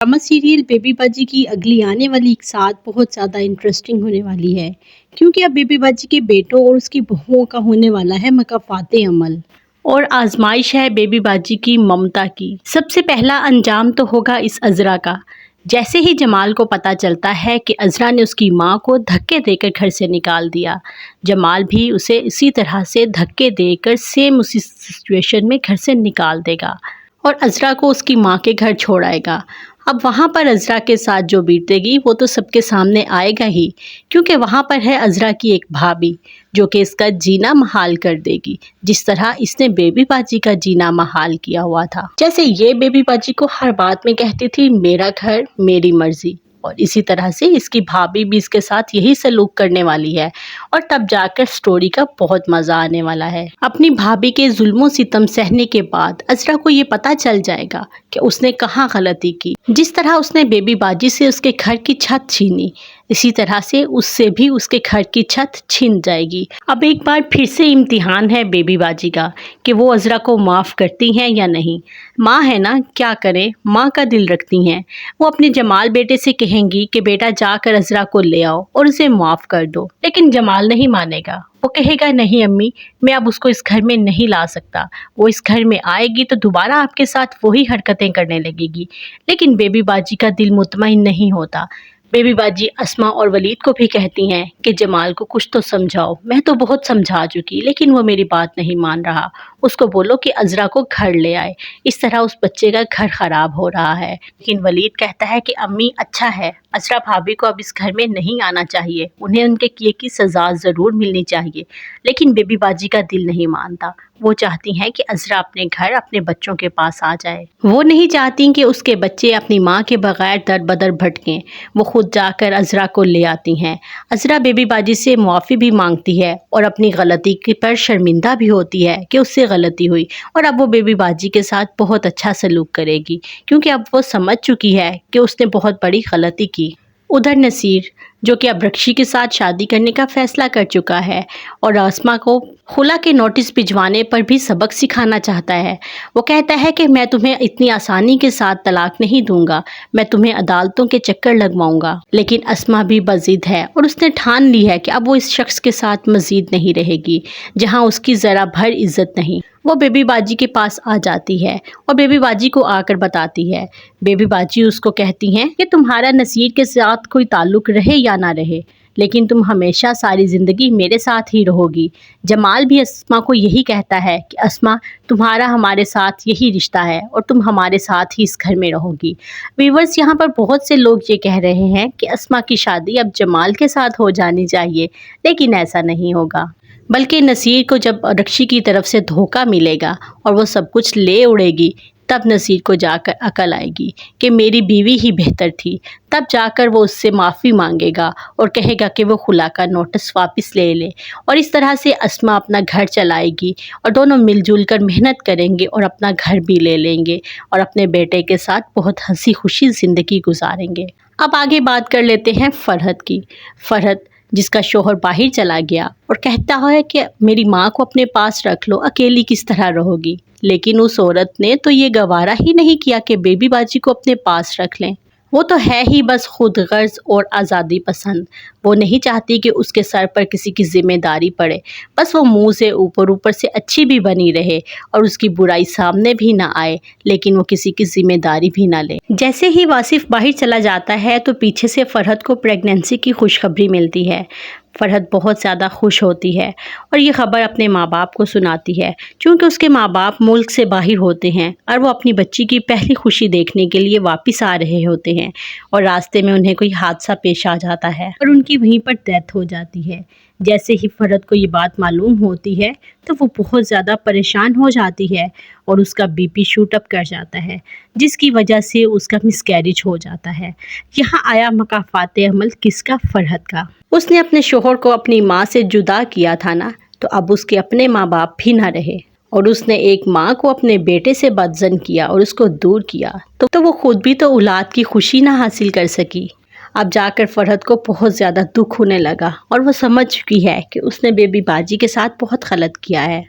Drama serial baby बाजी की अगली आने वाली एक साथ बहुत ज़्यादा इंटरेस्टिंग होने वाली है, क्योंकि अब बेबी बाजी के बेटों और उसकी बहुओं का होने वाला है मकाफाते अमल और आजमाइश है बेबी बाजी की ममता की। सबसे पहला अंजाम तो होगा इस अजरा का। जैसे ही जमाल को पता चलता है कि अजरा ने उसकी माँ को धक्के देकर घर से निकाल दिया, जमाल भी उसे इसी तरह से धक्के देकर सेम उसी सिचुएशन में घर से निकाल देगा और अजरा को उसकी माँ के घर छोड़ आएगा। अब वहाँ पर अजरा के साथ जो बीतेगी वो तो सबके सामने आएगा ही, क्योंकि वहाँ पर है अजरा की एक भाभी जो कि इसका जीना महाल कर देगी, जिस तरह इसने बेबी बाजी का जीना महाल किया हुआ था। जैसे ये बेबी बाजी को हर बात में कहती थी मेरा घर मेरी मर्जी, और इसी तरह से इसकी भाभी भी इसके साथ यही सलूक करने वाली है और तब जाकर स्टोरी का बहुत मज़ा आने वाला है। अपनी भाभी के जुल्मों सितम सहने के बाद अजरा को ये पता चल जाएगा कि उसने कहाँ गलती की। जिस तरह उसने बेबी बाजी से उसके घर की छत छीनी, इसी तरह से उससे भी उसके घर की छत छीन जाएगी। अब एक बार फिर से इम्तिहान है बेबी बाजी का कि वो अजरा को माफ़ करती हैं या नहीं। माँ है ना, क्या करे, माँ का दिल रखती हैं। वो अपने जमाल बेटे से कहेंगी कि बेटा जाकर अजरा को ले आओ और उसे माफ़ कर दो, लेकिन जमाल नहीं मानेगा। वो कहेगा नहीं अम्मी, मैं अब उसको इस घर में नहीं ला सकता। वो इस घर में आएगी तो दोबारा आपके साथ वही हरकतें करने लगेगी। लेकिन बेबी बाजी का दिल मुतमईन नहीं होता। बेबी बाजी अस्मा और वलीद को भी कहती हैं कि जमाल को कुछ तो समझाओ, मैं तो बहुत समझा चुकी लेकिन वो मेरी बात नहीं मान रहा। उसको बोलो कि अजरा को घर ले आए, इस तरह उस बच्चे का घर ख़राब हो रहा है। लेकिन वलीद कहता है कि अम्मी अच्छा है, अजरा भाभी को अब इस घर में नहीं आना चाहिए, उन्हें उनके किए की सज़ा ज़रूर मिलनी चाहिए। लेकिन बेबी बाजी का दिल नहीं मानता। वो चाहती हैं कि अजरा अपने घर अपने बच्चों के पास आ जाए। वो नहीं चाहती कि उसके बच्चे अपनी माँ के बगैर दर बदर भटकें। वो खुद जाकर अजरा को ले आती हैं। अजरा बेबी बाजी से मुआफ़ी भी मांगती है और अपनी गलती पर शर्मिंदा भी होती है कि उससे गलती हुई, और अब वो बेबी बाजी के साथ बहुत अच्छा सलूक करेगी, क्योंकि अब वो समझ चुकी है कि उसने बहुत बड़ी गलती की। उधर नसीर जो कि अब रक्षी के साथ शादी करने का फैसला कर चुका है और आसमा को खुला के नोटिस भिजवाने पर भी सबक सिखाना चाहता है। वो कहता है कि मैं तुम्हें इतनी आसानी के साथ तलाक नहीं दूंगा, मैं तुम्हें अदालतों के चक्कर लगवाऊंगा। लेकिन अस्मा भी बज़िद है और उसने ठान ली है कि अब वो इस शख्स के साथ मज़ीद नहीं रहेगी जहां उसकी ज़रा भर इज्जत नहीं। वो बेबी बाजी के पास आ जाती है और बेबी बाजी को आकर बताती है। बेबी बाजी उसको कहती हैं कि तुम्हारा नसीर के साथ कोई ताल्लुक़ रहे या ना रहे, लेकिन तुम हमेशा सारी ज़िंदगी मेरे साथ ही रहोगी। जमाल भी अस्मा को यही कहता है कि अस्मा तुम्हारा हमारे साथ यही रिश्ता है और तुम हमारे साथ ही इस घर में रहोगी। व्यूअर्स, यहाँ पर बहुत से लोग ये कह रहे हैं कि अस्मा की शादी अब जमाल के साथ हो जानी चाहिए, लेकिन ऐसा नहीं होगा, बल्कि नसीर को जब रक्षी की तरफ से धोखा मिलेगा और वो सब कुछ ले उड़ेगी, तब नसीर को जाकर अकल आएगी कि मेरी बीवी ही बेहतर थी। तब जाकर वो उससे माफ़ी मांगेगा और कहेगा कि वो खुला का नोटिस वापस ले ले, और इस तरह से अस्मा अपना घर चलाएगी और दोनों मिलजुल कर मेहनत करेंगे और अपना घर भी ले लेंगे और अपने बेटे के साथ बहुत हंसी खुशी ज़िंदगी गुजारेंगे। अब आगे बात कर लेते हैं फरहत की। फरहत जिसका शोहर बाहर चला गया और कहता है कि मेरी माँ को अपने पास रख लो, अकेली किस तरह रहोगी। लेकिन उस औरत ने तो ये गवारा ही नहीं किया कि बेबी बाजी को अपने पास रख लें। वो तो है ही बस खुद गर्ज और आज़ादी पसंद। वो नहीं चाहती कि उसके सर पर किसी की जिम्मेदारी पड़े, बस वो मुंह से ऊपर ऊपर से अच्छी भी बनी रहे और उसकी बुराई सामने भी ना आए, लेकिन वो किसी की जिम्मेदारी भी ना ले। जैसे ही वासिफ बाहर चला जाता है तो पीछे से फरहत को प्रेगनेंसी की खुशखबरी मिलती है। फरहत बहुत ज़्यादा खुश होती है और ये ख़बर अपने माँ बाप को सुनाती है, क्योंकि उसके माँ बाप मुल्क से बाहर होते हैं और वो अपनी बच्ची की पहली खुशी देखने के लिए वापस आ रहे होते हैं, और रास्ते में उन्हें कोई हादसा पेश आ जाता है और उनकी वहीं पर डेथ हो जाती है। जैसे ही फरहत को ये बात मालूम होती है तो वो बहुत ज़्यादा परेशान हो जाती है और उसका बीपी शूट अप कर जाता है, जिसकी वजह से उसका मिसकैरेज हो जाता है। यहाँ आया मकाफाते अमल किसका? फरहत का। उसने अपने शोहर को अपनी माँ से जुदा किया था ना, तो अब उसके अपने माँ बाप भी ना रहे और उसने एक माँ को अपने बेटे से बदज़न किया और उसको दूर किया, तो वो खुद भी तो औलाद की खुशी ना हासिल कर सकी। अब जाकर फरहत को बहुत ज़्यादा दुख होने लगा और वो समझ चुकी है कि उसने बेबी बाजी के साथ बहुत गलत किया है।